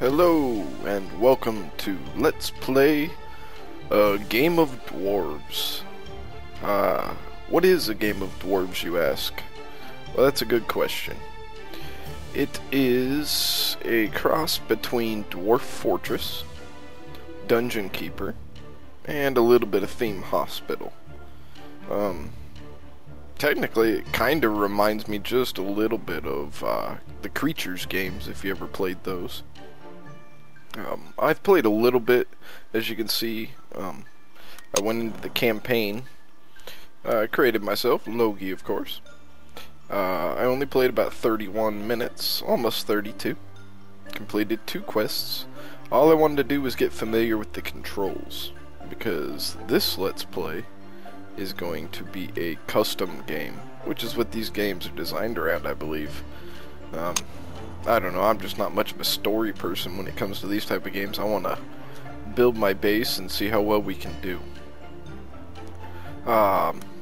Hello and welcome to Let's Play a Game of Dwarves. What is a game of dwarves, you ask? Well, that's a good question. It is a cross between Dwarf Fortress, Dungeon Keeper, and a little bit of Theme Hospital. Technically, it kind of reminds me just a little bit of the Creatures games, if you ever played those. I've played a little bit, as you can see. I went into the campaign. I created myself, Logie, of course. I only played about 31 minutes, almost 32. Completed 2 quests. All I wanted to do was get familiar with the controls, because this Let's Play is going to be a custom game, which is what these games are designed around, I believe. I don't know, I'm just not much of a story person when it comes to these type of games. I want to build my base and see how well we can do.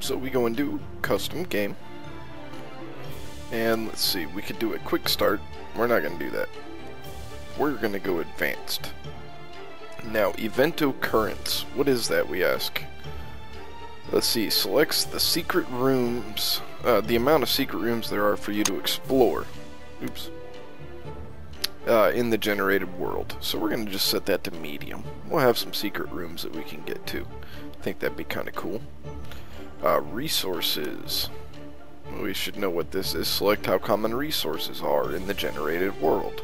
So we go and do custom game. And let's see, we could do a quick start. We're not going to do that. We're going to go advanced. Now, event occurrence. What is that, we ask? Let's see, selects the secret rooms, the amount of secret rooms there are for you to explore. Oops. In the generated world. So we're going to just set that to medium. We'll have some secret rooms that we can get to. I think that'd be kind of cool. Resources. We should know what this is. Select how common resources are in the generated world.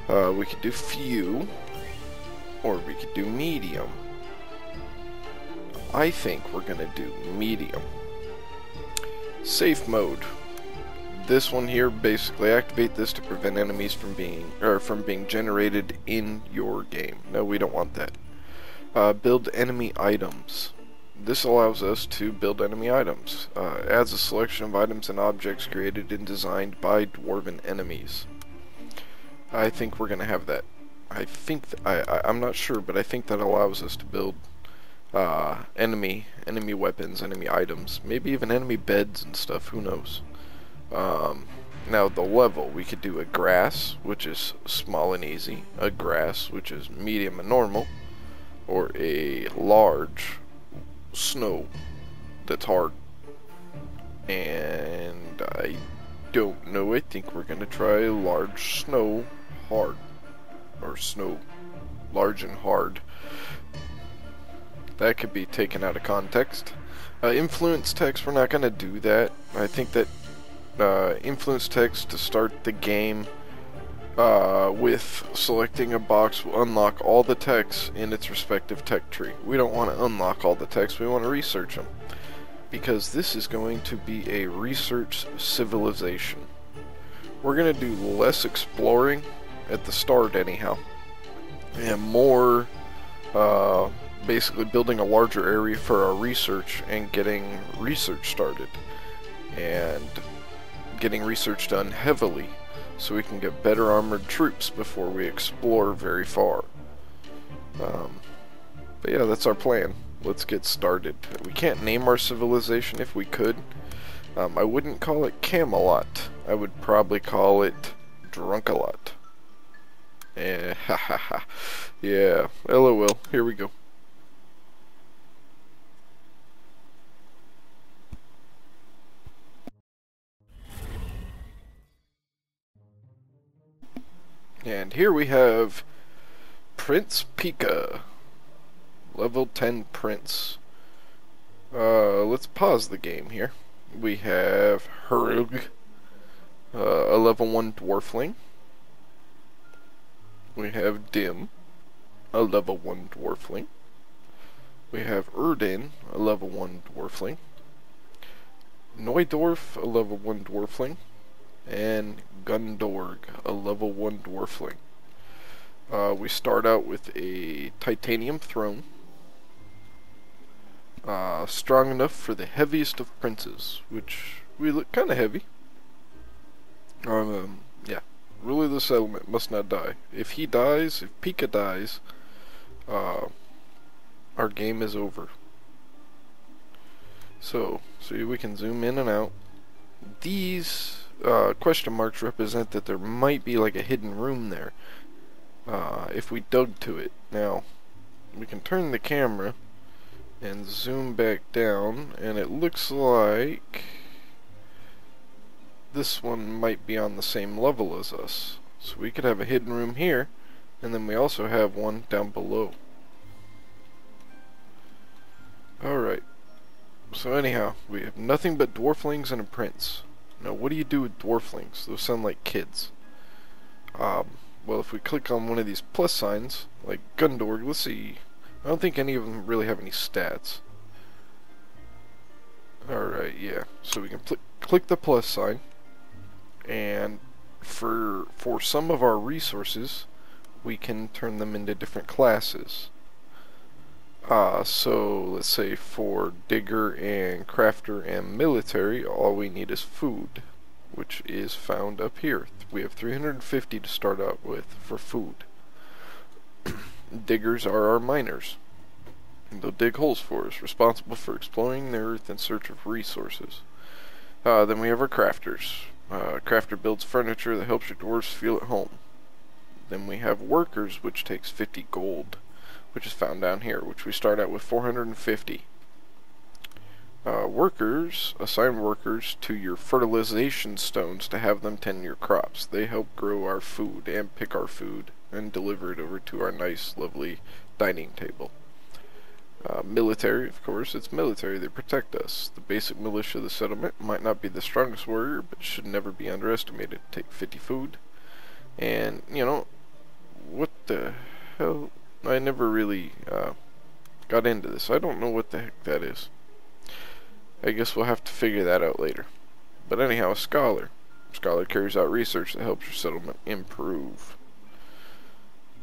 We could do few, or we could do medium. I think we're going to do medium. Safe mode. This one here, basically activate this to prevent enemies from being generated in your game. No, we don't want that. Build enemy items. This allows us to build enemy items. Adds a selection of items and objects created and designed by dwarven enemies. I think we're gonna have that. I'm not sure, but I think that allows us to build enemy weapons, enemy items, maybe even enemy beds and stuff. Who knows? Now the level, we could do a grass, which is small and easy, a grass, which is medium and normal, or a large snow that's hard. And I don't know, I think we're gonna try large snow hard, or snow large and hard. That could be taken out of context. Influence text, we're not gonna do that. I think that influence text to start the game with selecting a box will unlock all the text in its respective tech tree. We don't want to unlock all the text, we want to research them, because this is going to be a research civilization. We're going to do less exploring at the start anyhow, and more basically building a larger area for our research and getting research started, and getting research done heavily so we can get better armored troops before we explore very far. But yeah, that's our plan. Let's get started. We can't name our civilization. If we could, I wouldn't call it Camelot. I would probably call it Drunkalot. Yeah, LOL. Here we go. And here we have Prince Pika, level 10 Prince. Let's pause the game here. We have Hurg, a level 1 Dwarfling. We have Dim, a level 1 Dwarfling. We have Erdin, a level 1 Dwarfling. Neudorf, a level 1 Dwarfling. And Gundorg, a level 1 Dwarfling. We start out with a titanium throne, strong enough for the heaviest of princes, which we look kind of heavy. Yeah, ruler of the settlement must not die. If he dies, if Pika dies, our game is over. So we can zoom in and out. These question marks represent that there might be like a hidden room there. if we dug to it. Now, we can turn the camera and zoom back down, and it looks like this one might be on the same level as us. So we could have a hidden room here, and then we also have one down below. Alright, so anyhow, we have nothing but dwarflings and a prince. Now what do you do with dwarflings? Those sound like kids. Well, if we click on one of these plus signs, like Gundorg, let's see. I don't think any of them really have any stats. Alright, yeah. So we can click the plus sign, and for some of our resources, we can turn them into different classes. So let's say for digger and crafter and military, all we need is food, which is found up here. We have 350 to start out with for food. Diggers are our miners. They'll dig holes for us, responsible for exploring the earth in search of resources. Then we have our crafters. Crafter builds furniture that helps your dwarves feel at home. Then we have workers, which takes 50 gold, which is found down here, which we start out with 450. Workers, assign workers to your fertilization stones to have them tend your crops. They help grow our food and pick our food and deliver it over to our nice, lovely dining table. Military, of course, it's military. They protect us. The basic militia of the settlement might not be the strongest warrior, but should never be underestimated. Take 50 food. And, you know, what the hell? I never really got into this. I don't know what the heck that is. I guess we'll have to figure that out later. But anyhow, a scholar. A scholar carries out research that helps your settlement improve.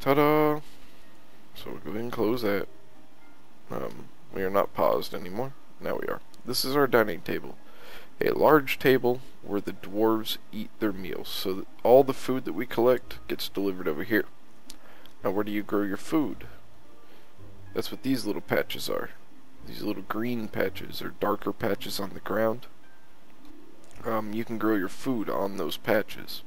Ta-da! So we'll go ahead and close that. We are not paused anymore. Now we are. This is our dining table. A large table where the dwarves eat their meals. So that all the food that we collect gets delivered over here. Now where do you grow your food? That's what these little patches are. These little green patches or darker patches on the ground. You can grow your food on those patches.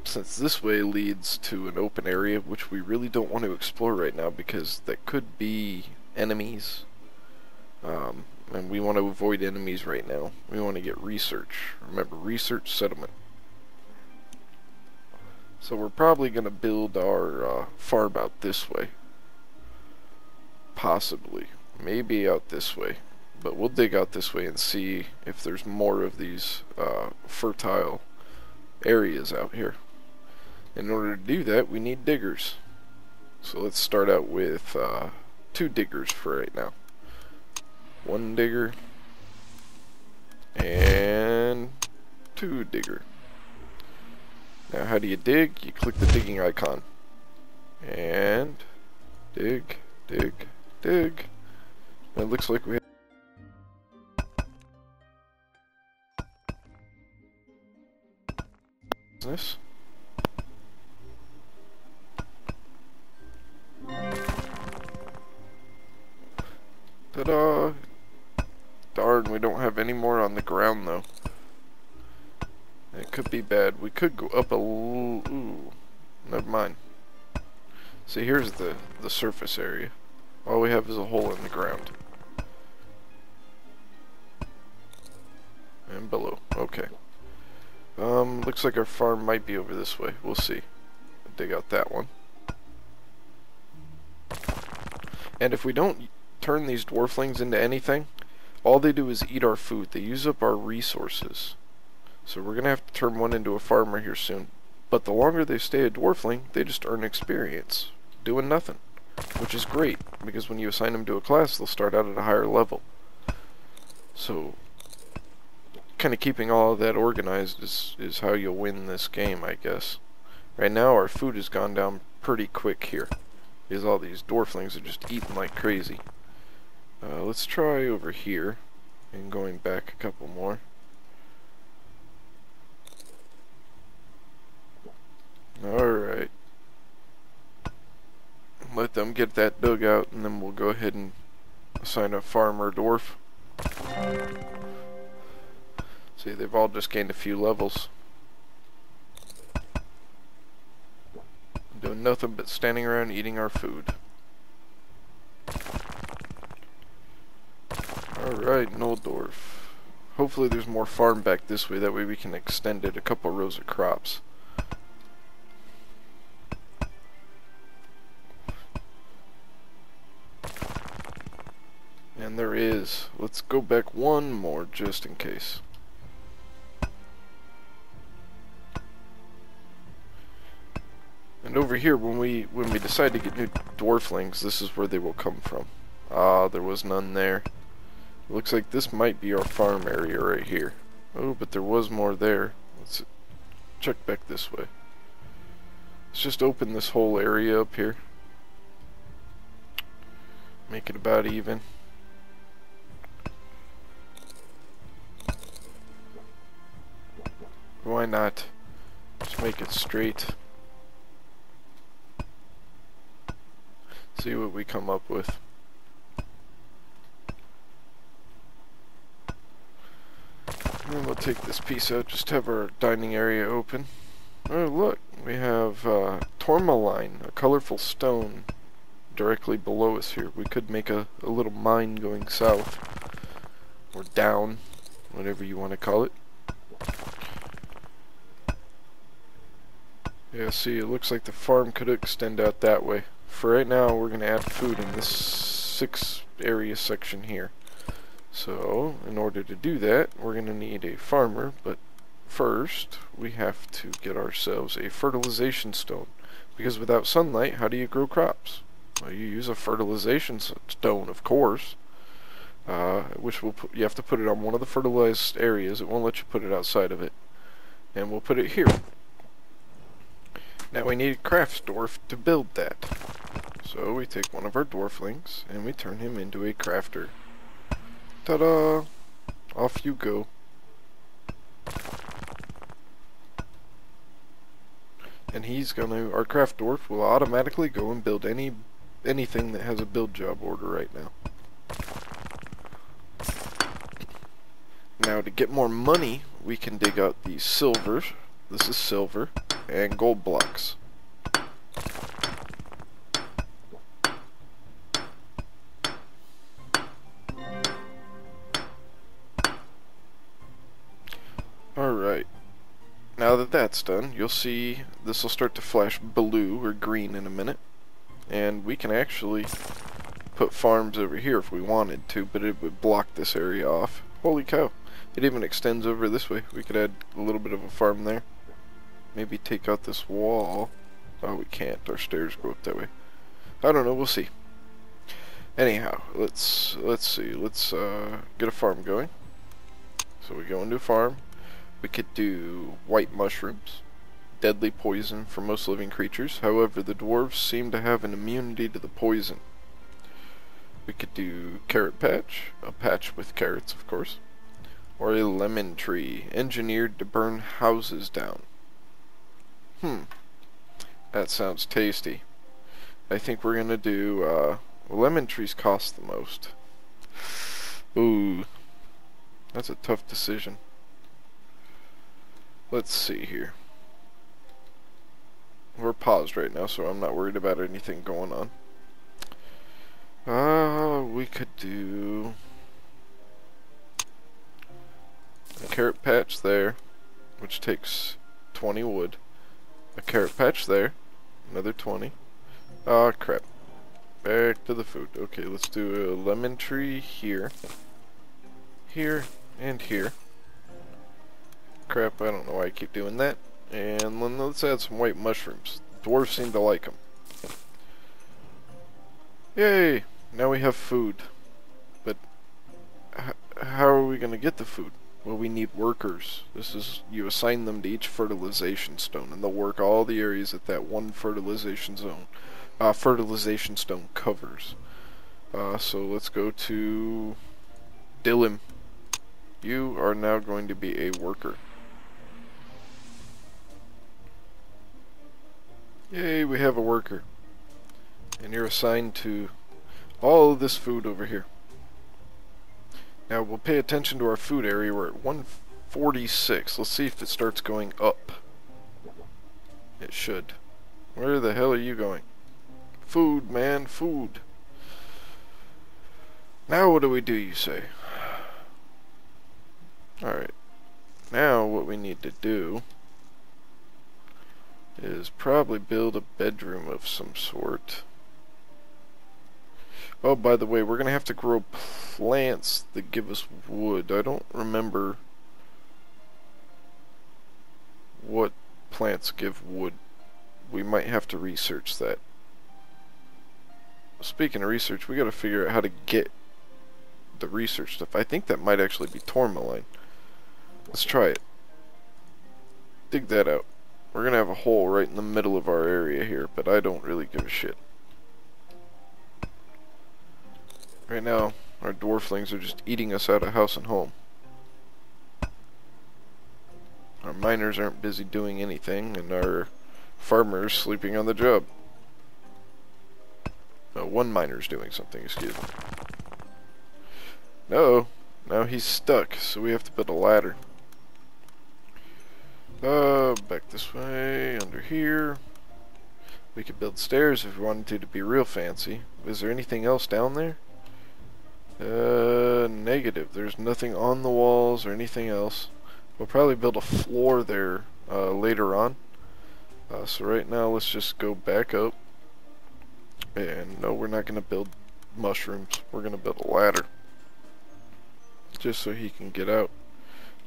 Since this way leads to an open area which we really don't want to explore right now because that could be enemies. And we want to avoid enemies right now. We want to get research. Remember, research settlement. So we're probably going to build our farm out this way. Possibly. Maybe out this way. But we'll dig out this way and see if there's more of these fertile areas out here. In order to do that, we need diggers. So let's start out with 2 diggers for right now. 1 digger and 2 digger. Now how do you dig? You click the digging icon and dig, dig, dig. And it looks like we have business. Ta-da! Darn, we don't have any more on the ground though. It could be bad. We could go up a little... Ooh, never mind. See, here's the surface area. All we have is a hole in the ground. And below. Okay. Looks like our farm might be over this way. We'll see. Dig out that one. And if we don't turn these dwarflings into anything, all they do is eat our food. They use up our resources. So we're going to have to turn one into a farmer here soon. But the longer they stay a dwarfling, they just earn experience. Doing nothing. Which is great, because when you assign them to a class, they'll start out at a higher level. So, kind of keeping all of that organized is how you'll win this game, I guess. Right now, our food has gone down pretty quick here. Because all these dwarflings are just eating like crazy. Let's try over here, and going back a couple more. Alright. Let them get that dug out, and then we'll go ahead and assign a farmer dwarf. See, they've all just gained a few levels. doing nothing but standing around eating our food. Alright, Noldorf. Hopefully there's more farm back this way, that way we can extend it a couple rows of crops. And there is. Let's go back one more just in case. And over here, when we decide to get new dwarflings, this is where they will come from. Ah, there was none there. It looks like this might be our farm area right here. Oh, but there was more there. Let's check back this way. Let's just open this whole area up here. Make it about even. Why not? Just make it straight. See what we come up with. And then we'll take this piece out, just have our dining area open. Oh look, we have tourmaline, a colorful stone, directly below us here. We could make a little mine going south, or down, whatever you want to call it. Yeah, see, it looks like the farm could extend out that way. For right now, we're going to add food in this 6 area section here. So, in order to do that, we're going to need a farmer, but first, we have to get ourselves a fertilization stone. Because without sunlight, how do you grow crops? Well, you use a fertilization stone, of course. Which will you have to put it on one of the fertilized areas. It won't let you put it outside of it. And we'll put it here. Now we need a craft dwarf to build that. So we take one of our dwarflings and we turn him into a crafter. Ta-da! Off you go. And our craft dwarf will automatically go and build anything that has a build job order right now. Now to get more money, we can dig out these silver. This is silver. And gold blocks. Alright. Now that that's done, you'll see this will start to flash blue or green in a minute. And we can actually put farms over here if we wanted to, but it would block this area off. Holy cow. It even extends over this way. We could add a little bit of a farm there. Maybe take out this wall. Oh, we can't. Our stairs go up that way. I don't know. We'll see. Anyhow, let's see. Let's get a farm going. So we go into a farm. We could do white mushrooms. Deadly poison for most living creatures. However, the dwarves seem to have an immunity to the poison. We could do carrot patch. A patch with carrots, of course. Or a lemon tree. Engineered to burn houses down. That sounds tasty. I think we're gonna do, lemon trees cost the most. Ooh. That's a tough decision. Let's see here. We're paused right now, so I'm not worried about anything going on. We could do a carrot patch there, which takes 20 wood. A carrot patch there, another 20. Ah, crap. Back to the food. Okay, let's do a lemon tree here. Here, and here. Crap, I don't know why I keep doing that. And then let's add some white mushrooms. Dwarves seem to like them. Yay! Now we have food. But how are we going to get the food? Well, we need workers. You assign them to each fertilization stone, and they'll work all the areas that one fertilization stone covers. So let's go to Dylan. You are now going to be a worker. Yay, we have a worker. And you're assigned to all of this food over here. Now we'll pay attention to our food area. We're at 146. Let's see if it starts going up. It should. Where the hell are you going? Food, man, food. Now what do we do, you say? Alright. Now what we need to do is probably build a bedroom of some sort. Oh, by the way, we're going to have to grow plants that give us wood. I don't remember what plants give wood. We might have to research that. Speaking of research, we got to figure out how to get the research stuff. I think that might actually be tourmaline. Let's try it. Dig that out. We're going to have a hole right in the middle of our area here, but I don't really give a shit. Right now, our dwarflings are just eating us out of house and home. Our miners aren't busy doing anything, and our farmers sleeping on the job. No, one miner's doing something, excuse me. No, now he's stuck, so we have to build a ladder. Back this way, under here. We could build stairs if we wanted to be real fancy. Is there anything else down there? Negative. There's nothing on the walls or anything else. We'll probably build a floor there later on. So right now let's just go back up. And no, we're not going to build mushrooms. We're going to build a ladder. Just so he can get out.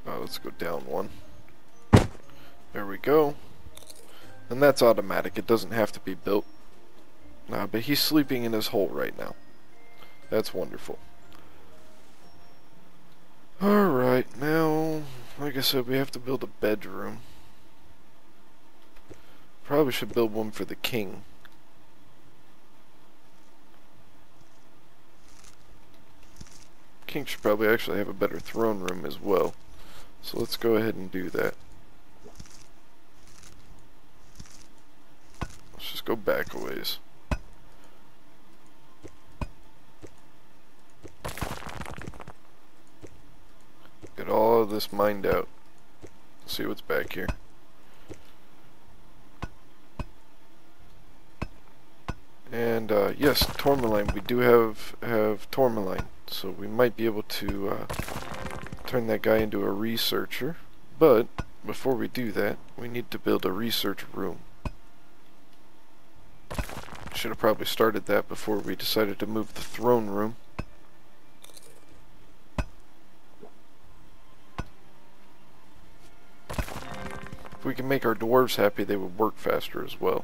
Let's go down one. There we go. And that's automatic. It doesn't have to be built. But he's sleeping in his hole right now. That's wonderful. Alright, now, like I said, we have to build a bedroom. Probably should build one for the king. King should probably actually have a better throne room as well. So let's go ahead and do that. Let's just go back a ways. Get all of this mined out. See what's back here. And yes, tourmaline. We do have tourmaline, so we might be able to turn that guy into a researcher. But before we do that, we need to build a research room. Should have probably started that before we decided to move the throne room. If we can make our dwarves happy, they would work faster as well.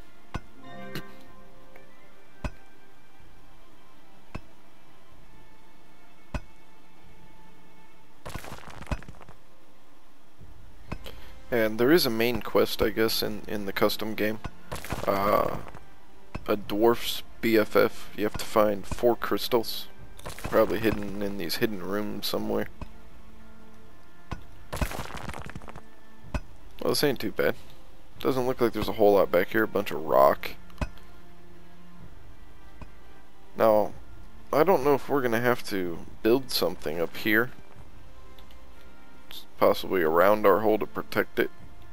And there is a main quest, I guess, in the custom game. A dwarf's BFF. You have to find 4 crystals. Probably hidden in these hidden rooms somewhere. Well, this ain't too bad. Doesn't look like there's a whole lot back here. A bunch of rock. Now, I don't know if we're going to have to build something up here. Possibly around our hole to protect it.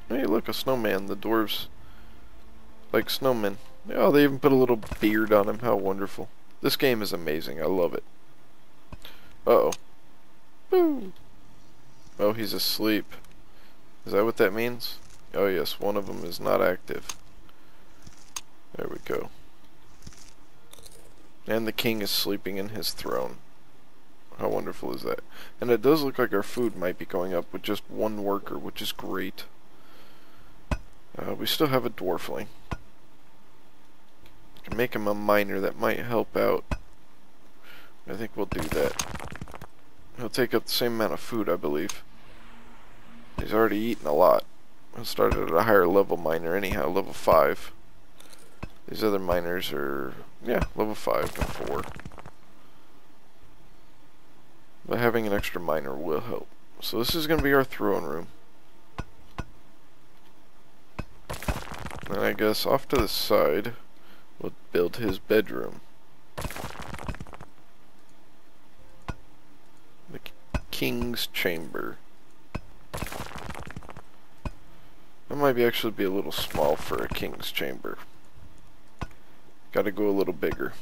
Hey, look, a snowman. The dwarves like snowmen. Oh, they even put a little beard on him. How wonderful. This game is amazing. I love it. Uh-oh. Boo! Oh, he's asleep. Is that what that means? Oh yes, one of them is not active. There we go. And the king is sleeping in his throne. How wonderful is that? And it does look like our food might be going up with just one worker, which is great. We still have a dwarfling. Can make him a miner. That might help out. I think we'll do that. He'll take up the same amount of food, I believe. He's already eaten a lot. I started at a higher level miner anyhow, level 5. These other miners are, yeah, level 5 and 4. But having an extra miner will help. So this is going to be our throne room. And I guess off to the side, we'll build his bedroom. The king's chamber. That might actually be a little small for a king's chamber. Gotta go a little bigger,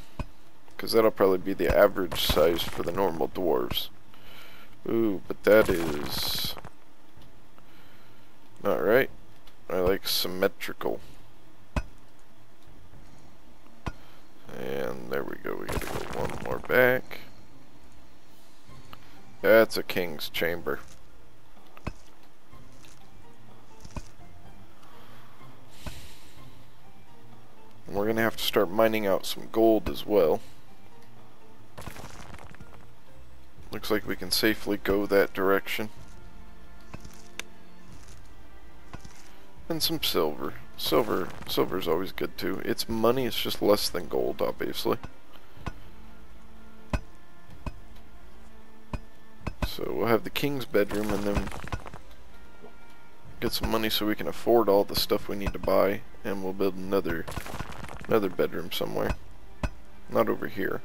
because that'll probably be the average size for the normal dwarves. Ooh, but that is not right. I like symmetrical. And there we go. We gotta go one more back. That's a king's chamber. And we're gonna have to start mining out some gold as well. Looks like we can safely go that direction. And some silver. Silver's always good too. It's money, it's just less than gold, obviously. So we'll have the king's bedroom and then get some money so we can afford all the stuff we need to buy, and we'll build another bedroom somewhere. Not over here,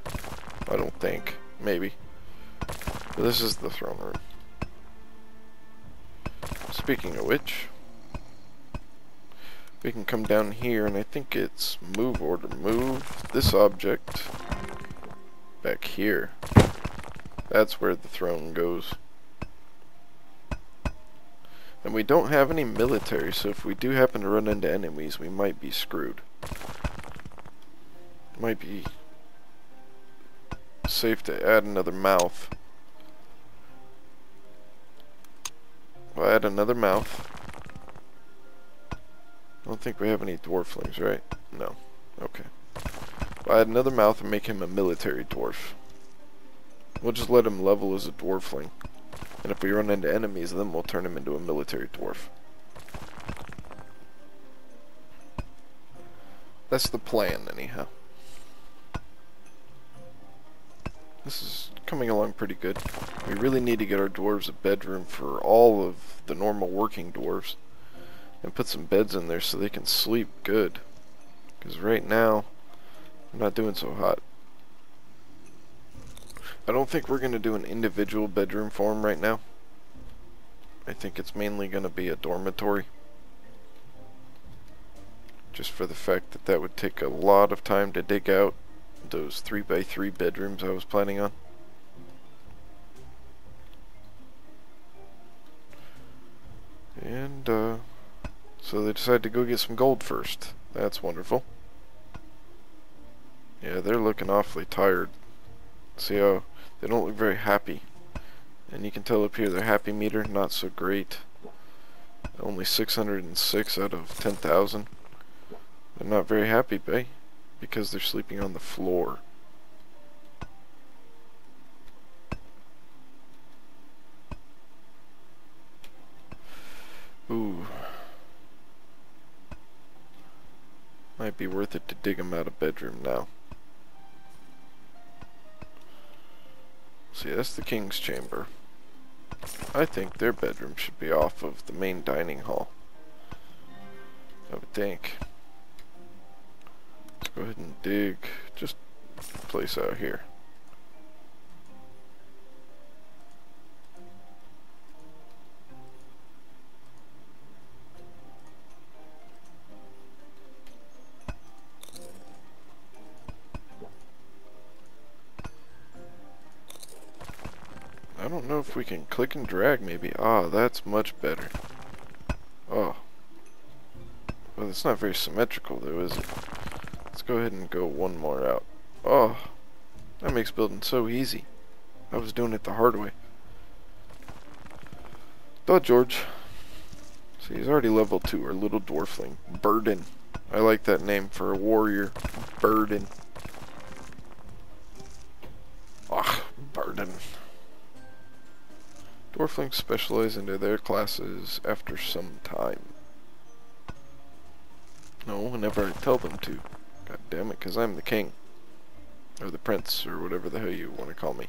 I don't think. Maybe. But this is the throne room. Speaking of which, we can come down here, and I think it's move order. Move this object back here. That's where the throne goes. And we don't have any military, so if we do happen to run into enemies, we might be screwed. Might be safe to add another mouth. We'll add another mouth. I don't think we have any dwarflings, right? No. Okay. We'll add another mouth and make him a military dwarf. We'll just let him level as a dwarfling. And if we run into enemies, then we'll turn him into a military dwarf. That's the plan, anyhow. This is coming along pretty good. We really need to get our dwarves a bedroom for all of the normal working dwarves. And put some beds in there so they can sleep good. Because right now, I'm not doing so hot. I don't think we're going to do an individual bedroom for them right now. I think it's mainly going to be a dormitory. Just for the fact that that would take a lot of time to dig out those 3x3 bedrooms I was planning on. And, so they decided to go get some gold first. That's wonderful. Yeah, they're looking awfully tired. See how they don't look very happy. And you can tell up here their happy meter, not so great. Only 606 out of 10,000. They're not very happy, bae, because they're sleeping on the floor. Ooh. Might be worth it to dig them out of bedroom now. See, that's the king's chamber. I think their bedroom should be off of the main dining hall. I would think. Let's go ahead and dig just a place out here. I don't know if we can click and drag maybe. Ah, that's much better. Oh. Well, it's not very symmetrical though, is it? Let's go ahead and go one more out. Oh. That makes building so easy. I was doing it the hard way. Oh, George. See, he's already level 2, our little dwarfling. Burden. I like that name for a warrior. Burden. Ah, Burden. Dwarflings specialize into their classes after some time. No, whenever I tell them to. God damn it, because I'm the king. Or the prince, or whatever the hell you want to call me.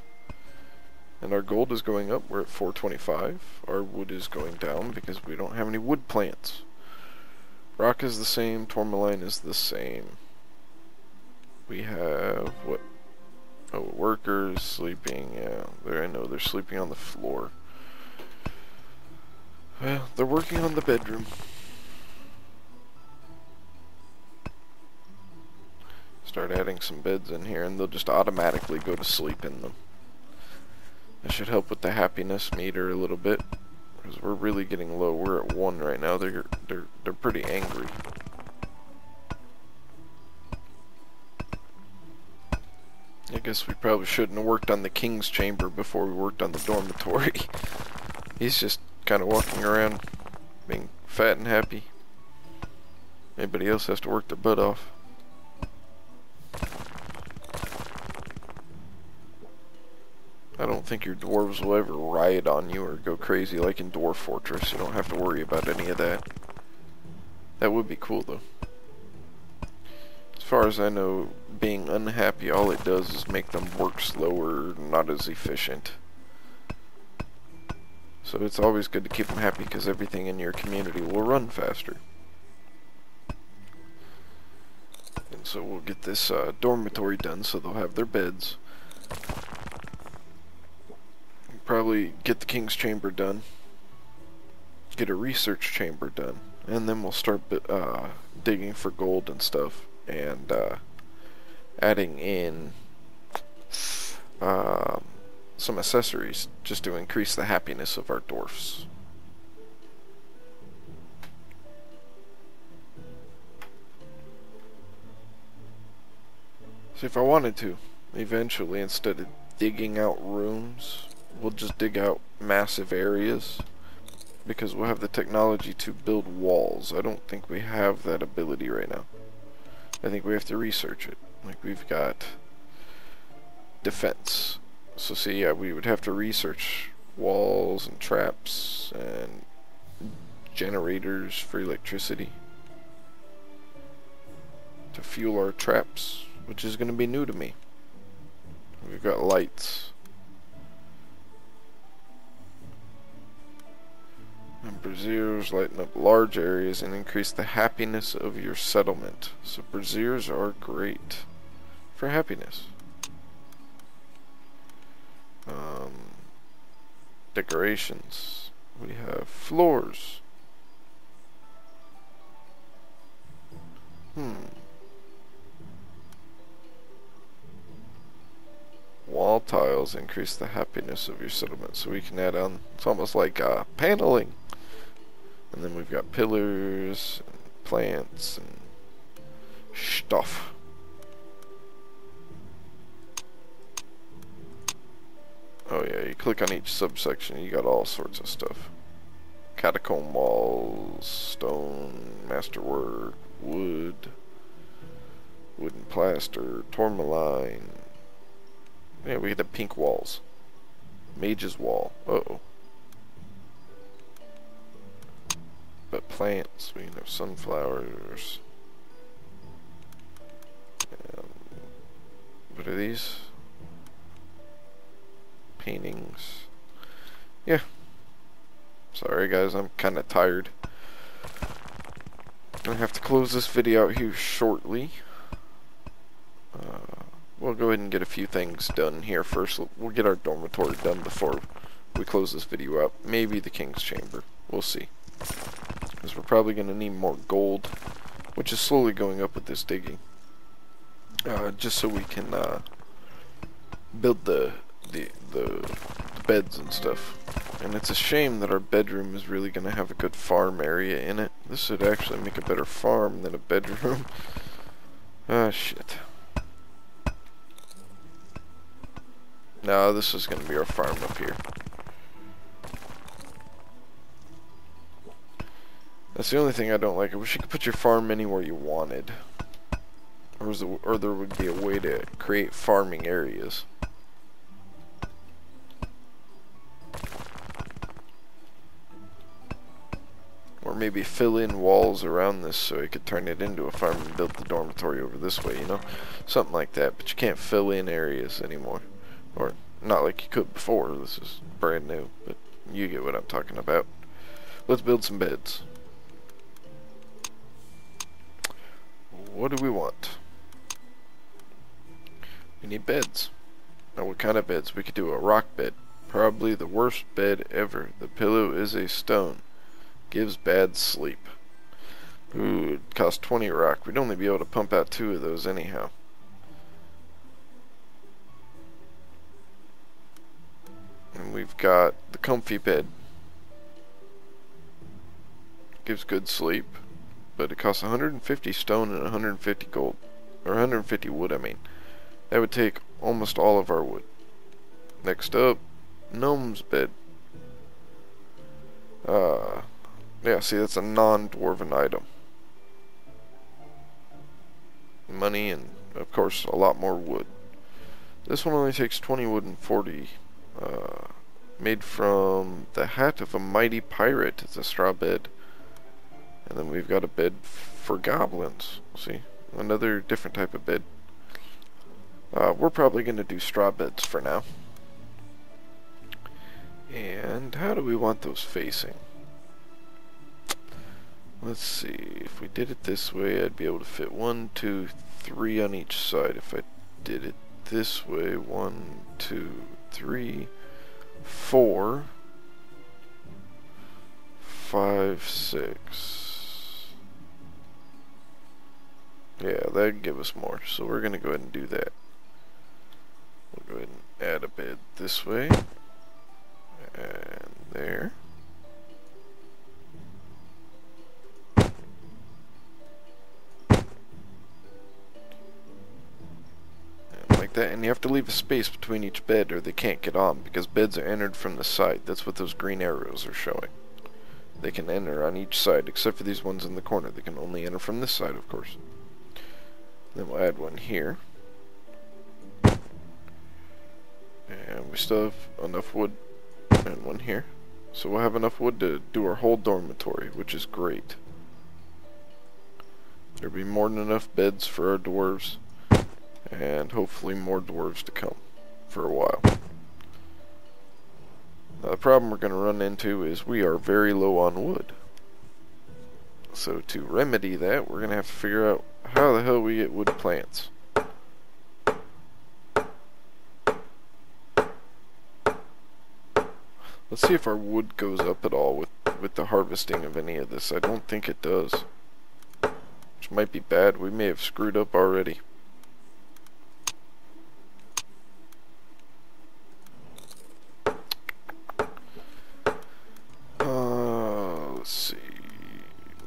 And our gold is going up, we're at 425. Our wood is going down because we don't have any wood plants. Rock is the same, tourmaline is the same. We have, what? Oh, workers sleeping, yeah. There, I know, they're sleeping on the floor. Well, they're working on the bedroom. Start adding some beds in here, and they'll just automatically go to sleep in them. That should help with the happiness meter a little bit, because we're really getting low. We're at 1 right now. They're pretty angry. I guess we probably shouldn't have worked on the king's chamber before we worked on the dormitory. He's just kind of walking around being fat and happy. Anybody else has to work their butt off. I don't think your dwarves will ever riot on you or go crazy like in Dwarf Fortress. You don't have to worry about any of that. That would be cool though. As far as I know, being unhappy, all it does is make them work slower, not as efficient. So it's always good to keep them happy because everything in your community will run faster. And so we'll get this dormitory done so they'll have their beds. Probably get the king's chamber done. Get a research chamber done. And then we'll start digging for gold and stuff. And adding in some accessories just to increase the happiness of our dwarfs. So if I wanted to, eventually, instead of digging out rooms, we'll just dig out massive areas, because we'll have the technology to build walls. I don't think we have that ability right now. I think we have to research it. Like, we've got defense. So see, yeah, we would have to research walls and traps and generators for electricity to fuel our traps, which is going to be new to me. We've got lights. And braziers lighten up large areas and increase the happiness of your settlement. So braziers are great for happiness. Decorations. We have floors. Wall tiles increase the happiness of your settlement. So we can add on, it's almost like paneling. And then we've got pillars, and plants, and stuff. Oh yeah, you click on each subsection, you got all sorts of stuff. Catacomb walls, stone, masterwork, wood, wooden plaster, tourmaline. Yeah, we get the pink walls. Mage's wall. Uh-oh. But plants, we have sunflowers. What are these? Paintings. Yeah. Sorry guys, I'm kind of tired. I have to close this video out here shortly. We'll go ahead and get a few things done here first. We'll get our dormitory done before we close this video out. Maybe the king's chamber. We'll see. Because we're probably going to need more gold, which is slowly going up with this digging. Just so we can build the beds and stuff. And it's a shame that our bedroom is really going to have a good farm area in it. This would actually make a better farm than a bedroom. Ah, shit. No, this is going to be our farm up here. That's the only thing I don't like. I wish you could put your farm anywhere you wanted. Or there would be a way to create farming areas. Or maybe fill in walls around this so you could turn it into a farm and build the dormitory over this way, you know? Something like that, but you can't fill in areas anymore. Or, not like you could before, this is brand new, but you get what I'm talking about. Let's build some beds. What do we want? We need beds. Now what kind of beds? We could do a rock bed. Probably the worst bed ever. The pillow is a stone. Gives bad sleep. Ooh, it costs 20 rock. We'd only be able to pump out 2 of those anyhow. And we've got the comfy bed. Gives good sleep, but it costs 150 stone and 150 gold. Or 150 wood, I mean. That would take almost all of our wood. Next up, gnome's bed. Yeah, see, that's a non-dwarven item. Money and, of course, a lot more wood. This one only takes 20 wood and 40. Made from the hat of a mighty pirate. It's a straw bed. And then we've got a bed for goblins. See, another different type of bed. We're probably going to do straw beds for now. And how do we want those facing? Let's see, if we did it this way, I'd be able to fit 1, 2, 3 on each side. If I did it this way, 1, 2, 3, 4, 5, 6. Yeah, that'd give us more, so we're going to go ahead and do that. We'll go ahead and add a bed this way, and there. Like that, and you have to leave a space between each bed or they can't get on, because beds are entered from the side. That's what those green arrows are showing. They can enter on each side, except for these ones in the corner. They can only enter from this side, of course. Then we'll add one here. And we still have enough wood, and one here. So we'll have enough wood to do our whole dormitory, which is great. There'll be more than enough beds for our dwarves. And hopefully more dwarves to come for a while. Now the problem we're going to run into is we are very low on wood. So to remedy that, we're going to have to figure out how the hell we get wood plants. Let's see if our wood goes up at all with the harvesting of any of this. I don't think it does. Which might be bad. We may have screwed up already. Let's see.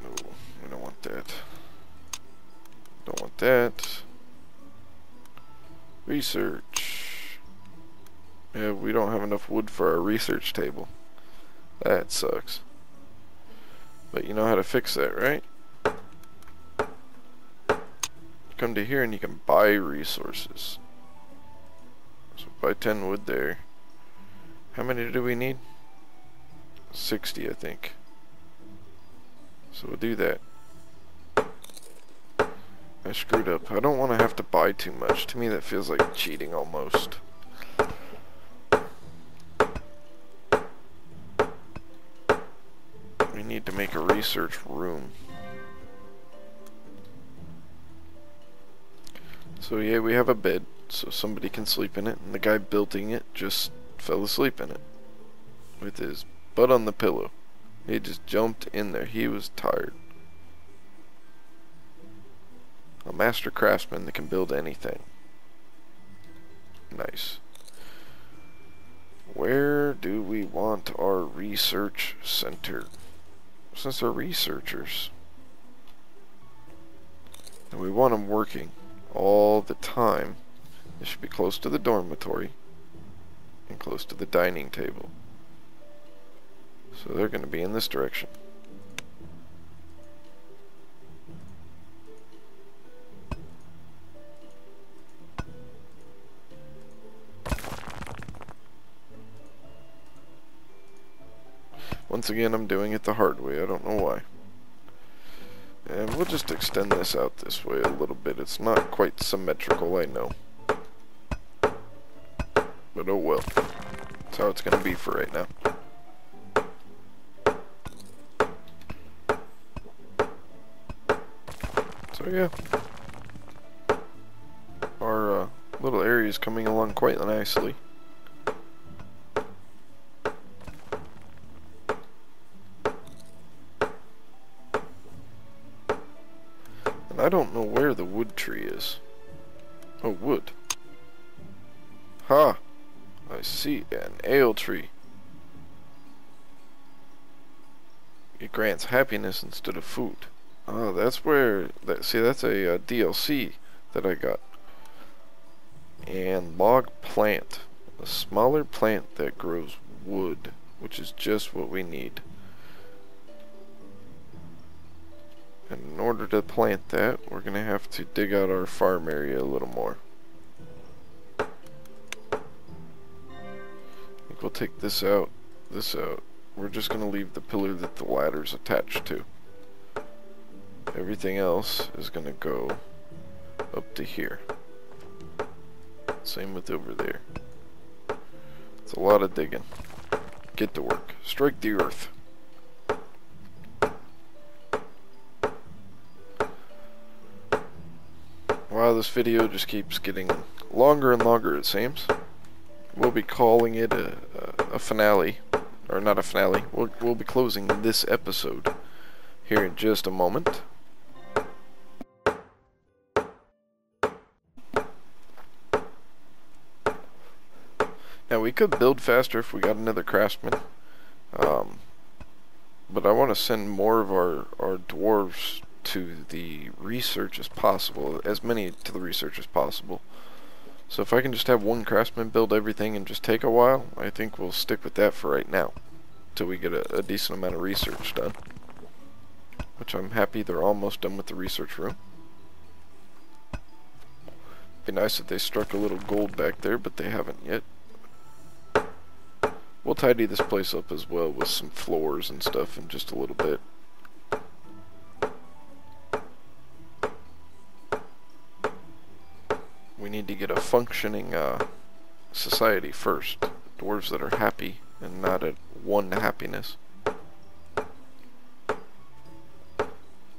No, we don't want that. Don't want that. Research. Yeah, we don't have enough wood for our research table. That sucks. But you know how to fix that, right? Come to here and you can buy resources. So buy 10 wood there. How many do we need? 60, I think. So we'll do that. I screwed up. I don't want to have to buy too much. To me that feels like cheating almost. We need to make a research room. So yeah, we have a bed, so somebody can sleep in it, and the guy building it just fell asleep in it. With his butt on the pillow. He just jumped in there. He was tired. A master craftsman that can build anything. Nice. Where do we want our research center? Since they're researchers, and we want them working all the time, it should be close to the dormitory and close to the dining table. So they're going to be in this direction. Once again, I'm doing it the hard way. I don't know why. And we'll just extend this out this way a little bit. It's not quite symmetrical, I know. But oh well. That's how it's going to be for right now. So yeah. Our little area is coming along quite nicely. I don't know where the wood tree is. Oh, wood. Ha! I see an ale tree. It grants happiness instead of food. Oh, that's where see, that's a DLC that I got. And log plant, a smaller plant that grows wood, which is just what we need. And in order to plant that, we're gonna have to dig out our farm area a little more. I think we'll take this out, this out. We're just gonna leave the pillar that the ladder's attached to. Everything else is gonna go up to here. Same with over there. It's a lot of digging. Get to work. Strike the earth. Wow, this video just keeps getting longer and longer, it seems. We'll be calling it a finale. Or not a finale. We'll be closing this episode here in just a moment. Now, we could build faster if we got another craftsman. But I want to send more of our dwarves to the research as possible. As many to the research as possible. So if I can just have one craftsman build everything and just take a while, I think we'll stick with that for right now. Till we get a decent amount of research done. Which I'm happy they're almost done with the research room. Be nice if they struck a little gold back there, but they haven't yet. We'll tidy this place up as well with some floors and stuff in just a little bit. We need to get a functioning society first. Dwarves that are happy and not at one happiness.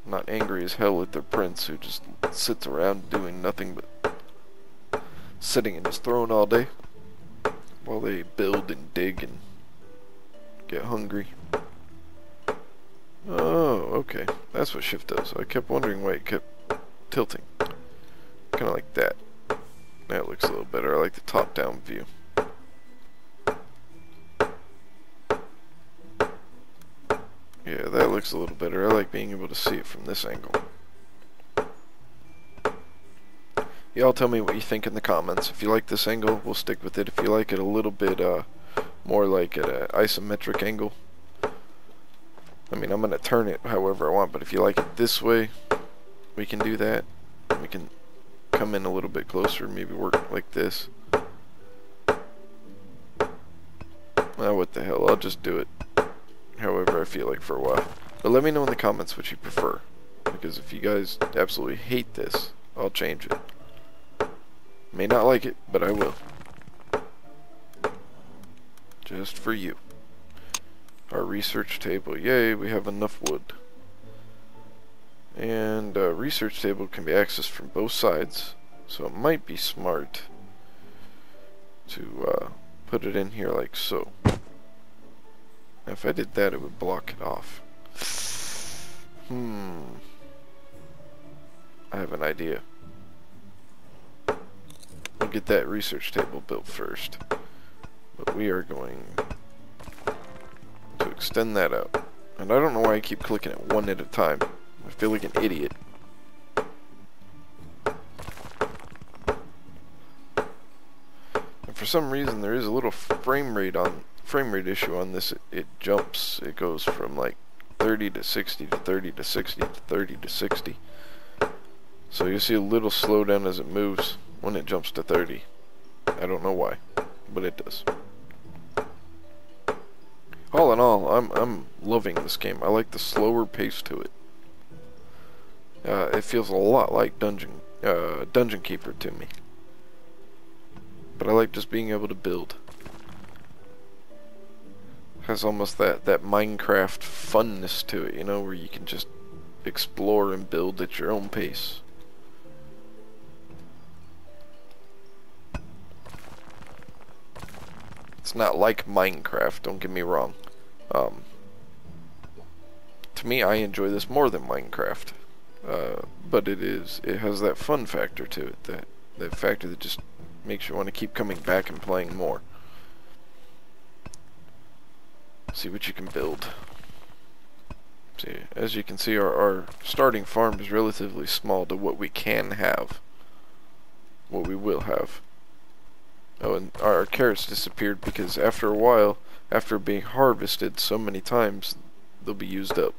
Not angry as hell at their prince who just sits around doing nothing but sitting in his throne all day while they build and dig and get hungry. Oh, okay. That's what shift does. I kept wondering why it kept tilting. Kind of like that. That looks a little better. I like the top-down view. Yeah, that looks a little better. I like being able to see it from this angle. Y'all tell me what you think in the comments. If you like this angle, we'll stick with it. If you like it a little bit more like at an isometric angle, I mean, I'm going to turn it however I want, but if you like it this way, we can do that. We can come in a little bit closer, maybe work like this. Well, what the hell, I'll just do it however I feel like for a while. But let me know in the comments what you prefer, because if you guys absolutely hate this, I'll change it. May not like it, but I will. Just for you. Our research table, yay, we have enough wood. And research table can be accessed from both sides, so it might be smart to put it in here like so. Now, if I did that, it would block it off. I have an idea. We'll get that research table built first, but we are going to extend that out. And I don't know why I keep clicking it one at a time. I feel like an idiot. And for some reason there is a little frame rate issue on this. It jumps. It goes from like 30 to 60 to 30 to 60 to 30 to 60. So you see a little slowdown as it moves when it jumps to 30. I don't know why, but it does. All in all, I'm loving this game. I like the slower pace to it. It feels a lot like Dungeon Keeper to me. But I like just being able to build. Has almost that Minecraft funness to it, you know, where you can just explore and build at your own pace. It's not like Minecraft, don't get me wrong. To me, I enjoy this more than Minecraft. But it has that fun factor to it, that factor that just makes you want to keep coming back and playing more. See what you can build. See, as you can see, our starting farm is relatively small to what we can have. What we will have. Oh, and our carrots disappeared because after a while, after being harvested so many times, they'll be used up.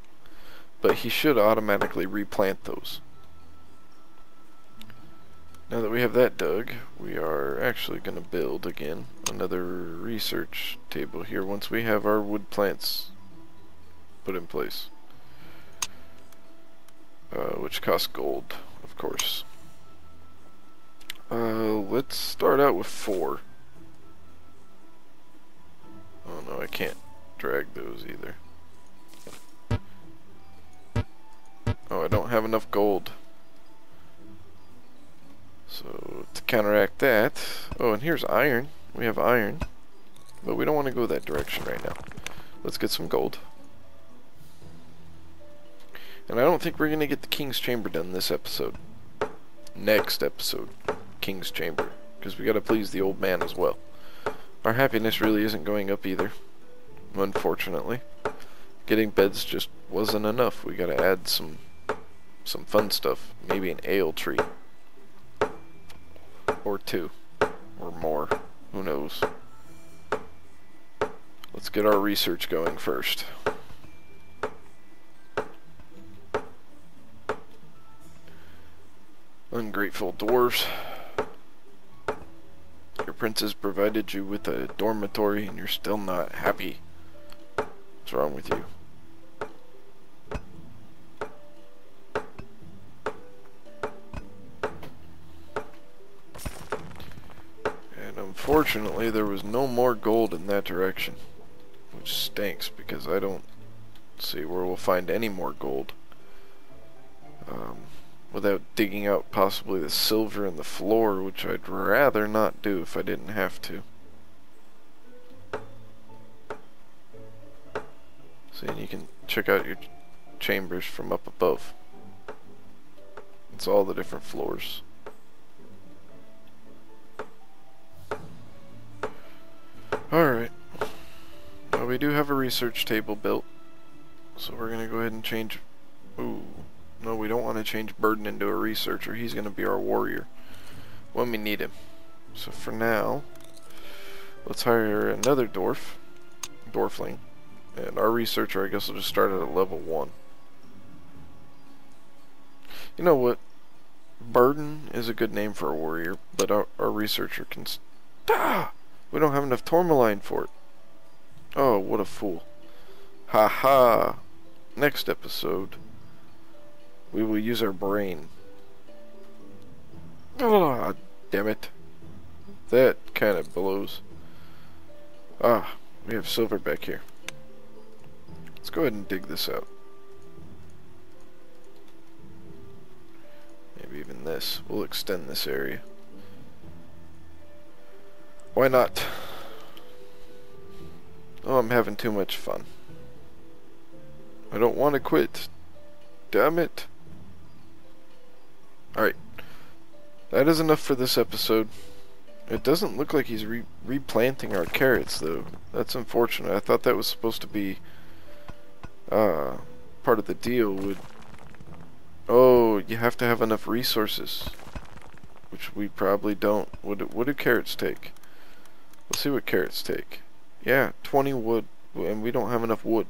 But he should automatically replant those. Now that we have that dug, we are actually going to build again another research table here once we have our wood plants put in place. Which costs gold, of course. Let's start out with 4. Oh no, I can't drag those either. Oh, I don't have enough gold. So, to counteract that... Oh, and here's iron. We have iron. But we don't want to go that direction right now. Let's get some gold. And I don't think we're going to get the King's Chamber done this episode. Next episode, King's Chamber. Because we got to please the old man as well. Our happiness really isn't going up either. Unfortunately. Getting beds just wasn't enough. We got to add some fun stuff. Maybe an ale tree. Or 2. Or more. Who knows. Let's get our research going first. Ungrateful dwarves. Your princess provided you with a dormitory and you're still not happy. What's wrong with you? And unfortunately there was no more gold in that direction. Which stinks because I don't see where we'll find any more gold. Without digging out possibly the silver in the floor, which I'd rather not do if I didn't have to. See, and you can check out your chambers from up above. It's all the different floors. Alright. Well, we do have a research table built, so we're going to go ahead and change... Ooh. No, we don't want to change Burden into a researcher. He's going to be our warrior when we need him. So for now, let's hire another dwarfling. And our researcher, I guess, will just start at level 1. You know what? Burden is a good name for a warrior, but our researcher can... We don't have enough tourmaline for it. Oh, what a fool. Ha. Next episode... we will use our brain. Ah, damn it. That kind of blows. Ah, we have silver back here. Let's go ahead and dig this out. Maybe even this. We'll extend this area. Why not? Oh, I'm having too much fun. I don't want to quit. Damn it. Alright. That is enough for this episode. It doesn't look like he's replanting our carrots, though. That's unfortunate. I thought that was supposed to be part of the deal. Oh, you have to have enough resources. Which we probably don't. What do carrots take? Let's see what carrots take. Yeah, 20 wood. And we don't have enough wood.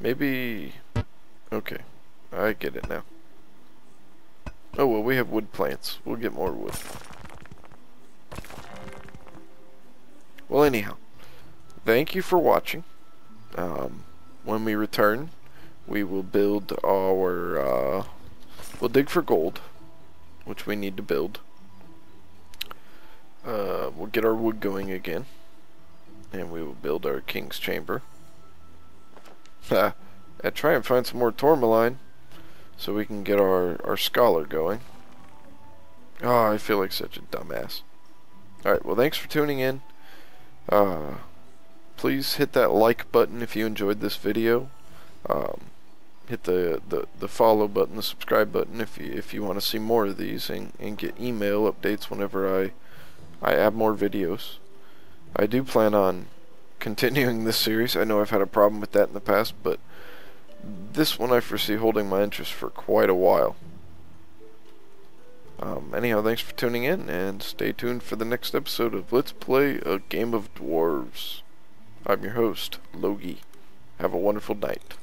Maybe... Okay. I get it now. Oh well, we have wood plants. We'll get more wood. Well, anyhow. Thank you for watching. When we return, we will build our... we'll dig for gold, which we need to build. We'll get our wood going again. And we will build our King's Chamber. I try and find some more tourmaline so we can get our scholar going. Oh, I feel like such a dumbass. Alright, well thanks for tuning in. Please hit that like button if you enjoyed this video. Hit the follow button, the subscribe button if you want to see more of these and get email updates whenever I add more videos. I do plan on continuing this series. I know I've had a problem with that in the past, but this one I foresee holding my interest for quite a while. Anyhow, thanks for tuning in, and stay tuned for the next episode of Let's Play a Game of Dwarves. I'm your host, Logie. Have a wonderful night.